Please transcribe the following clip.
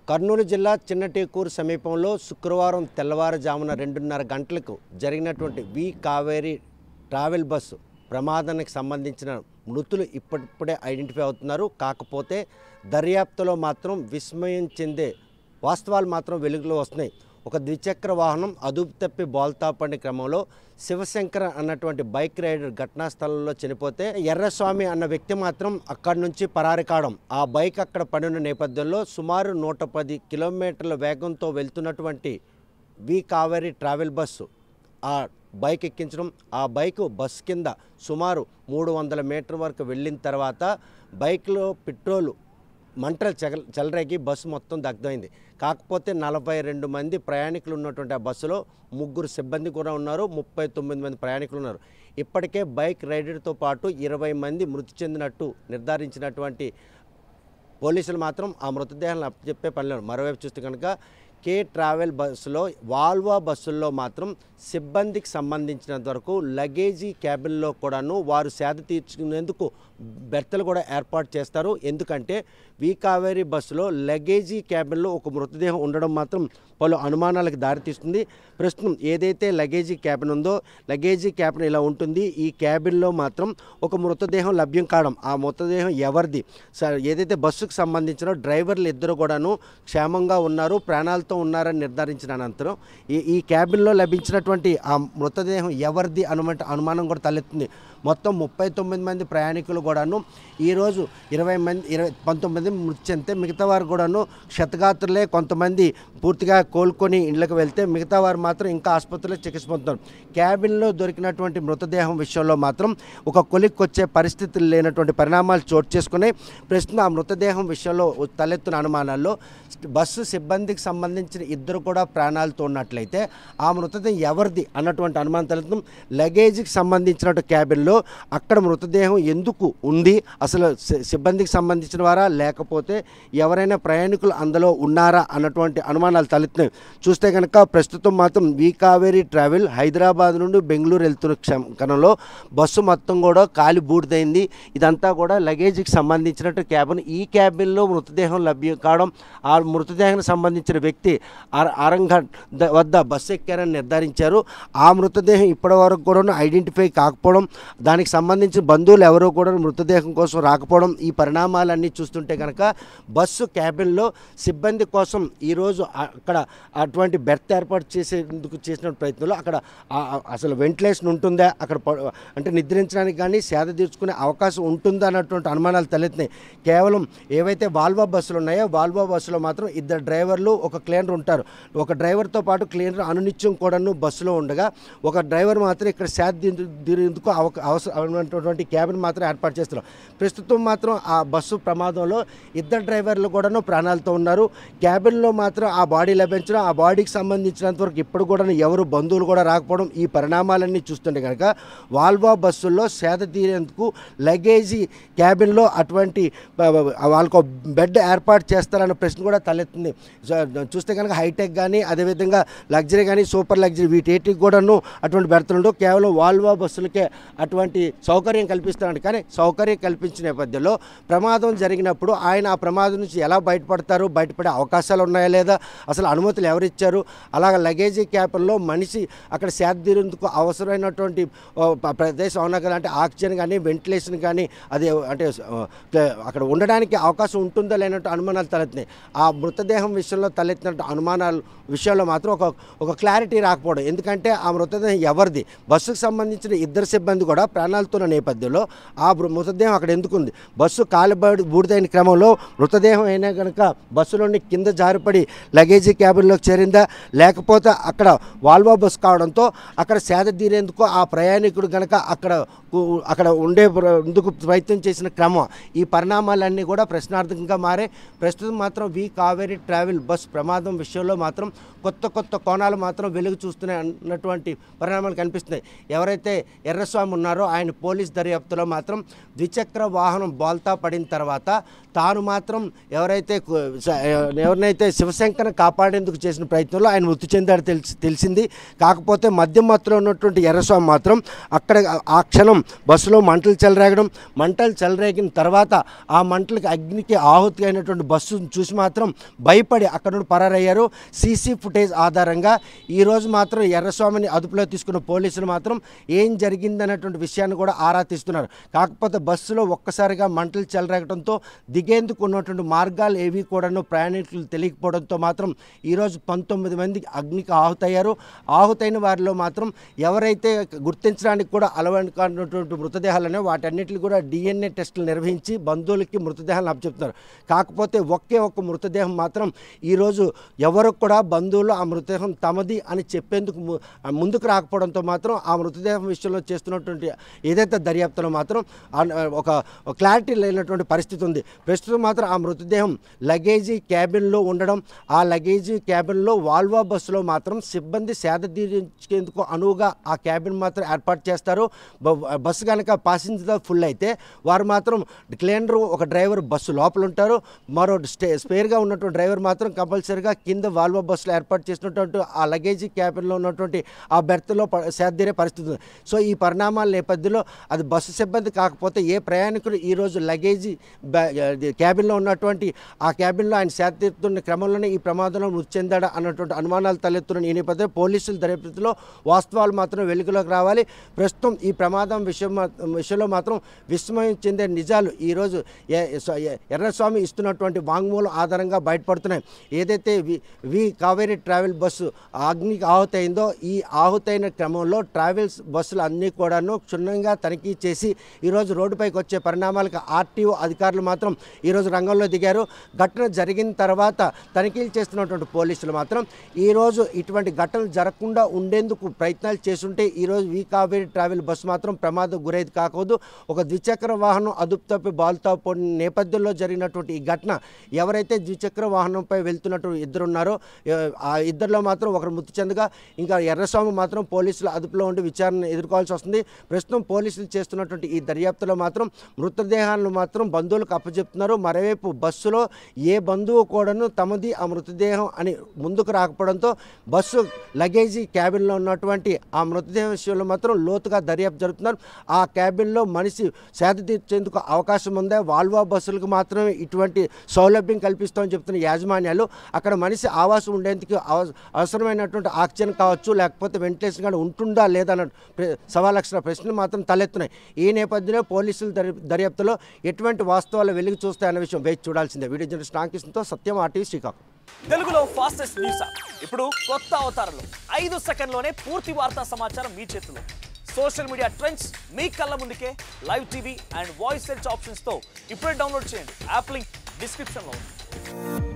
కర్నూలు జిల్లా చిన్నటేకూరు సమీపంలో శుక్రవారం తెల్లవారుజామున 2:30 గంటలకు జరిగినటువంటి వి కావేరి ట్రావెల్ బస్సు ప్రమాదానికి సంబంధించిన మృతులు ఇప్పుడే ఐడెంటిఫై అవుతున్నారు. కాకపోతే దర్యాప్తులో మాత్రం విస్మయం చెందే వాస్తవాలు మాత్రం వెలుగులో వస్తున్నాయి. ఒక ద్విచక్ర వాహనం అదుపు తప్పి బోల్తా పడిన క్రమంలో శివశంకర్ అన్నటువంటి బైక్ రైడర్ ఘటనా స్థలంలో చనిపోతే ఎర్రస్వామి అన్న వ్యక్తి మాత్రం అక్కడి నుంచి పరారి కావడం. ఆ బైక్ అక్కడ పడిన నేపథ్యంలో సుమారు 110 కిలోమీటర్ల వేగంతో వెళ్తున్నటువంటి వి కావేరి ట్రావెల్ బస్సు ఆ బైక్ ఎక్కించడం, ఆ బైకు బస్సు కింద సుమారు 300 మీటర్ వరకు వెళ్ళిన తర్వాత బైక్లో పెట్రోలు మంటలు చెలరేగి బస్సు మొత్తం దగ్ధమైంది. కాకపోతే 42 మంది ప్రయాణికులు ఉన్నటువంటి ఆ బస్సులో 3 సిబ్బంది కూడా ఉన్నారు, 39 మంది ప్రయాణికులు ఉన్నారు. ఇప్పటికే బైక్ రైడర్తో పాటు 20 మంది మృతి చెందినట్టు నిర్ధారించినటువంటి పోలీసులు మాత్రం ఆ మృతదేహాలను అప్పచెప్పే పనిలో. మరోవైపు చూస్తే కనుక కే ట్రావెల్ బస్సులో వాల్వా బస్సుల్లో మాత్రం సిబ్బందికి సంబంధించినంత వరకు లగేజీ క్యాబిన్లో కూడాను వారు సేద తీర్చుకునేందుకు బెర్తలు కూడా ఏర్పాటు చేస్తారు. ఎందుకంటే వి కావేరీ బస్సులో లగేజీ క్యాబిన్లో ఒక మృతదేహం ఉండడం మాత్రం పలు అనుమానాలకు దారితీస్తుంది. ప్రస్తుతం ఏదైతే లగేజీ క్యాబిన్ ఉందో లగేజీ క్యాబిన్ ఇలా ఉంటుంది. ఈ క్యాబిన్లో మాత్రం ఒక మృతదేహం లభ్యం కావడం, ఆ మృతదేహం ఎవరిది, ఏదైతే బస్సుకు సంబంధించిన డ్రైవర్లు ఇద్దరు కూడాను క్షేమంగా ఉన్నారు, ప్రాణాలతో ఉన్నారని నిర్ధారించిన అనంతరం ఈ క్యాబిన్లో లభించినటువంటి ఆ మృతదేహం ఎవరిది అనుమానం కూడా తలెత్తుంది. మొత్తం 39 మంది ప్రయాణికులు కూడాను ఈరోజు 19 మృతి చెందితే మిగతా వారు కూడాను క్షతగాత్రులే. కొంతమంది పూర్తిగా కోలుకొని ఇళ్లకు వెళ్తే మిగతా వారు మాత్రం ఇంకా ఆసుపత్రిలో చికిత్స పొందుతారు. క్యాబిన్లో దొరికినటువంటి మృతదేహం విషయంలో మాత్రం ఒక కొలిక్కొచ్చే పరిస్థితులు లేనటువంటి పరిణామాలు చోటు చేసుకుని ప్రస్తుతం ఆ మృతదేహం విషయంలో తలెత్తున అనుమానాల్లో బస్సు సిబ్బందికి సంబంధించిన ఇద్దరు కూడా ప్రాణాలతో ఉన్నట్లయితే ఆ మృతదేహం ఎవరిది అన్నటువంటి అనుమానం తలెత్తును. లగేజీకి సంబంధించిన క్యాబిన్లో అక్కడ మృతదేహం ఎందుకు ఉంది, అసలు సిబ్బందికి సంబంధించిన వారా లేకపోతే ఎవరైనా ప్రయాణికులు అందులో ఉన్నారా అన్నటువంటి అనుమానాలు తలెత్తున్నాయి. చూస్తే కనుక ప్రస్తుతం మాత్రం వి కావేరీ ట్రావెల్ హైదరాబాద్ నుండి బెంగళూరు వెళ్తున్న క్షణంలో బస్సు మొత్తం కూడా కాలి బూడిదైంది. ఇదంతా కూడా లగేజీకి సంబంధించినట్టు క్యాబిన్. ఈ క్యాబిన్లో మృతదేహం లభ్యం కావడం, ఆ మృతదేహానికి సంబంధించిన వ్యక్తి ఆరంఘడ్ వద్ద బస్సు ఎక్కారని నిర్ధారించారు. ఆ మృతదేహం ఇప్పటి వరకు కూడా ఐడెంటిఫై కాకపోవడం, దానికి సంబంధించిన బంధువులు ఎవరో కూడా మృతదేహం కోసం రాకపోవడం, ఈ పరిణామాలన్నీ చూస్తుంటే కనుక బస్సు క్యాబిన్లో సిబ్బంది కోసం ఈరోజు అక్కడ అటువంటి బెర్త్ ఏర్పాటు చేసేందుకు చేసిన ప్రయత్నంలో అక్కడ అసలు వెంటిలేషన్ ఉంటుందా, అక్కడ అంటే నిద్రించడానికి కానీ సేద తీర్చుకునే అవకాశం ఉంటుందా అన్నటువంటి అనుమానాలు తలెత్తినాయి. కేవలం ఏవైతే వాల్వా బస్సులు ఉన్నాయో వాల్వా బస్సులో మాత్రం 2 డ్రైవర్లు ఒక క్లీనర్ ఉంటారు. ఒక డ్రైవర్తో పాటు క్లీనర్ అనునిత్యం కూడాను బస్సులో ఉండగా ఒక డ్రైవర్ మాత్రం ఇక్కడ సేద తీరేందుకు అవసరమైనటువంటి క్యాబిన్ మాత్రం ఏర్పాటు చేస్తున్నారు. ప్రస్తుతం మాత్రం ఆ బస్సు ప్రమాదంలో 2 డ్రైవర్లు కూడాను ప్రాణాలతో ఉన్నారు. క్యాబిన్లో మాత్రం ఆ బాడీ లభించడం, ఆ బాడీకి సంబంధించినంత వరకు ఇప్పుడు కూడా ఎవరు బంధువులు కూడా రాకపోవడం, ఈ పరిణామాలన్నీ చూస్తుంటే కనుక వాల్వా బస్సుల్లో సేద తీరేందుకు లగేజీ క్యాబిన్లో అటువంటి వాళ్ళకు బెడ్ ఏర్పాటు చేస్తారన్న ప్రశ్న కూడా తలెత్తుంది. చూస్తే కనుక హైటెక్ కానీ అదేవిధంగా లగ్జరీ కానీ సూపర్ లగ్జరీ వీటికి కూడాను అటువంటి బెర్తలు కేవలం వాల్వా బస్సులకే అటువంటి సౌకర్యం కల్పిస్తారండి. కానీ సౌకర్యం కల్పించిన నేపథ్యంలో ప్రమాదం జరిగినప్పుడు ఆయన ఆ ప్రమాదం నుంచి ఎలా బయటపడతారు, బయటపడే అవకాశాలు ఉన్నాయా లేదా, అసలు అనుమతులు ఎవరిచ్చారు, అలాగ లగేజీ క్యాబిన్లో మనిషి అక్కడ సేద తీరేందుకు అవసరమైనటువంటి ప్రదేశం ఉన్నా కదా, అంటే ఆక్సిజన్ కానీ వెంటిలేషన్ కానీ అది అంటే అక్కడ ఉండడానికి అవకాశం ఉంటుందా లేనట్టు అనుమానాలు తలెత్తినాయి. ఆ మృతదేహం విషయంలో తలెత్తినట్టు అనుమానాల విషయంలో మాత్రం ఒక క్లారిటీ రాకపోవడం. ఎందుకంటే ఆ మృతదేహం ఎవరిది, బస్సుకు సంబంధించిన 2 సిబ్బంది కూడా ప్రాణాలతో ఉన్న నేపథ్యంలో ఆ మృతదేహం అక్కడ ఎందుకుంది, బస్సు బూడిదైన క్రమంలో మృతదేహం అయినా కనుక బస్సులోని కింద జారిపడి లగేజీ క్యాబిన్లోకి చేరిందా, లేకపోతే అక్కడ వాల్వా బస్సు కావడంతో అక్కడ సేద తీరేందుకు ఆ ప్రయాణికుడు కనుక అక్కడ ఉండేందుకు ప్రయత్నం చేసిన క్రమం, ఈ పరిణామాలన్నీ కూడా ప్రశ్నార్థకంగా మారే. ప్రస్తుతం మాత్రం వి కావేరీ ట్రావెల్ బస్ ప్రమాదం ప్రమాదం విషయంలో మాత్రం కొత్త కోణాలు మాత్రం వెలుగు చూస్తున్నాయి అన్నటువంటి పరిణామాలు కనిపిస్తున్నాయి. ఎవరైతే ఎర్రస్వామి ఉన్నారో ఆయన పోలీస్ దర్యాప్తులో మాత్రం ద్విచక్ర వాహనం బోల్తా పడిన తర్వాత తాను మాత్రం ఎవరినైతే శివశంకర్ని కాపాడేందుకు చేసిన ప్రయత్నంలో ఆయన మృతి చెందాడు తెలిసింది. కాకపోతే మద్యం మత్తులో ఉన్నటువంటి ఎర్రస్వామి మాత్రం అక్కడ ఆ క్షణం బస్సులో మంటలు చెలరేగిన తర్వాత ఆ మంటలకి అగ్నికి ఆహుతి అయినటువంటి బస్సును చూసి మాత్రం భయపడి అక్కడ నుండి పరారయ్యారు. సీసీ ఫుటేజ్ ఆధారంగా ఈరోజు మాత్రం ఎర్రస్వామిని అదుపులో తీసుకున్న పోలీసులు మాత్రం ఏం జరిగిందనేటువంటి విషయాన్ని కూడా ఆరా తీస్తున్నారు. కాకపోతే బస్సులో ఒక్కసారిగా మంటలు చెలరేగడంతో దిగేందుకు ఉన్నటువంటి మార్గాలు ఏవి కూడాను ప్రయాణికులు తెలియకపోవడంతో మాత్రం ఈరోజు 19 మంది అగ్నికి ఆహుతయ్యారు. ఆహుతైన వారిలో మాత్రం ఎవరైతే గుర్తించడానికి కూడా అలవాటున్నటువంటి మృతదేహాలనే వాటన్నిటిని కూడా DNA టెస్టులు నిర్వహించి బంధువులకి మృతదేహాలను అప్పచెప్తున్నారు. కాకపోతే ఒక్క మృతదేహం మాత్రం ఈరోజు ఎవరు కూడా బంధువులు ఆ మృతదేహం తమది అని చెప్పేందుకు ముందుకు రాకపోవడంతో మాత్రం ఆ మృతదేహం విషయంలో చేస్తున్నటువంటి ఏదైతే దర్యాప్తులో మాత్రం ఒక క్లారిటీ లేనటువంటి పరిస్థితి ఉంది. ప్రస్తుతం మాత్రం ఆ మృతదేహం లగేజీ క్యాబిన్లో ఉండడం, ఆ లగేజీ క్యాబిన్లో వాల్వో బస్సులో మాత్రం సిబ్బంది సేద తీర్చేందుకు అనువుగా ఆ క్యాబిన్ మాత్రం ఏర్పాటు చేస్తారు. బస్సు కనుక ప్యాసింజర్ ఫుల్ అయితే వారు మాత్రం క్లీనర్ ఒక డ్రైవర్ బస్సు లోపల ఉంటారు. మరో స్పేర్గా ఉన్నటువంటి డ్రైవర్ మాత్రం కంపల్సరీగా కింద వాల్వో బస్సులో ఏర్పాటు చేసినటువంటి ఆ లగేజీ క్యాబిన్లో ఉన్నటువంటి ఆ బెర్త్లో సేదతీరే పరిస్థితి ఉంది. సో ఈ పరిణామాల నేపథ్యంలో అది బస్సు సిబ్బంది కాకపోతే ఏ ప్రయాణికుడు ఈరోజు లగేజీ క్యాబిన్లో ఉన్నటువంటి ఆ క్యాబిన్లో ఆయన సేదతీరుతున్న క్రమంలోనే ఈ ప్రమాదంలో మృతి చెందాడా అన్నటువంటి అనుమానాలు తలెత్తున్న ఈ నేపథ్యంలో పోలీసుల దర్యాప్తులో వాస్తవాలు మాత్రం వెలుగులోకి రావాలి. ప్రస్తుతం ఈ ప్రమాదం విషయంలో మాత్రం విస్మయం చెందే నిజాలు ఈరోజు ఎర్రస్వామి ఇస్తున్నటువంటి వాంగ్మూలం ఆధారంగా బయటపడుతున్నాయి. ఏదైతే వి కావేరీ ట్రావెల్ బస్సు అగ్నికి ఆహుతైందో ఈ ఆహుతైన క్రమంలో ట్రావెల్స్ బస్సులు అన్నీ కూడాను క్షుణ్ణంగా తనిఖీ చేసి ఈరోజు రోడ్డుపైకి వచ్చే పరిణామాలకు ఆర్టీఓ అధికారులు మాత్రం ఈరోజు రంగంలో దిగారు. ఘటన జరిగిన తర్వాత తనిఖీలు చేస్తున్నటువంటి పోలీసులు మాత్రం ఈరోజు ఇటువంటి ఘటనలు జరగకుండా ఉండేందుకు ప్రయత్నాలు చేస్తుంటే ఈరోజు వి కావేరీ ట్రావెల్ బస్సు మాత్రం ప్రమాదం గురైంది కాకూడదు. ఒక ద్విచక్ర వాహనం అదుపు తప్పి బాల్తా పడిన నేపథ్యంలో జరిగినటువంటి ఈ ఘటన ఎవరైతే ద్విచక్ర వాహనంపై వెళ్తున్నటువంటి ఇద్దరు ఉన్నారో ఆ ఇద్దరిలో మాత్రం ఒకరు మృతి చెందగా ఇంకా ఎర్రస్వామి మాత్రం పోలీసుల అదుపులో ఉండి విచారణ ఎదుర్కోవాల్సి వస్తుంది. ప్రస్తుతం పోలీసులు చేస్తున్నటువంటి ఈ దర్యాప్తులో మాత్రం మృతదేహాలను మాత్రం బంధువులకు అప్పచెప్తున్నారు. మరోవైపు బస్సులో ఏ బంధువు కూడాను తమది ఆ మృతదేహం అని ముందుకు రాకపోవడంతో బస్సు లగేజీ క్యాబిన్లో ఉన్నటువంటి ఆ మృతదేహం విషయంలో మాత్రం లోతుగా దర్యాప్తు జరుపుతున్నారు. ఆ క్యాబిన్లో మనిషి సేద తీర్చేందుకు అవకాశం ఉందా, వాల్వో బస్సులకు మాత్రమే ఇటువంటి సౌలభ్యం కల్పిస్తామని చెప్తున్న యాజమాన్యాలు అక్కడ మనిషి ఆవాసం ఉండేందుకు అవసరమైనటువంటి ఆక్సిజన్ కావచ్చు లేకపోతే వెంటిలేషన్ కానీ ఉంటుందా లేదా అన్న సవాలక్షల ప్రశ్నలు మాత్రం తలెత్తున్నాయి. ఈ నేపథ్యంలో పోలీసుల దర్యాప్తులో ఎటువంటి వాస్తవాలు వెలుగు చూస్తాయన్న విషయం వేచి చూడాల్సిందే. వీడియో జర్నలిస్ట్ రామకృష్ణతో సత్యం, RTV శ్రీకాకుళం. తెలుగులో ఫాస్టెస్ట్ న్యూస్ ఇప్పుడు కొత్త అవతారంలో 5 సెకండ్లోనే పూర్తి వార్తా సమాచారం మీ చేతిలో. సోషల్ మీడియా ట్రెండ్స్ మీ కళ్ళ ముందుకే live TV and voice search options తో ఇప్పుడే డౌన్లోడ్ చేయండి. యాప్ లింక్ డిస్క్రిప్షన్లో ఉంది.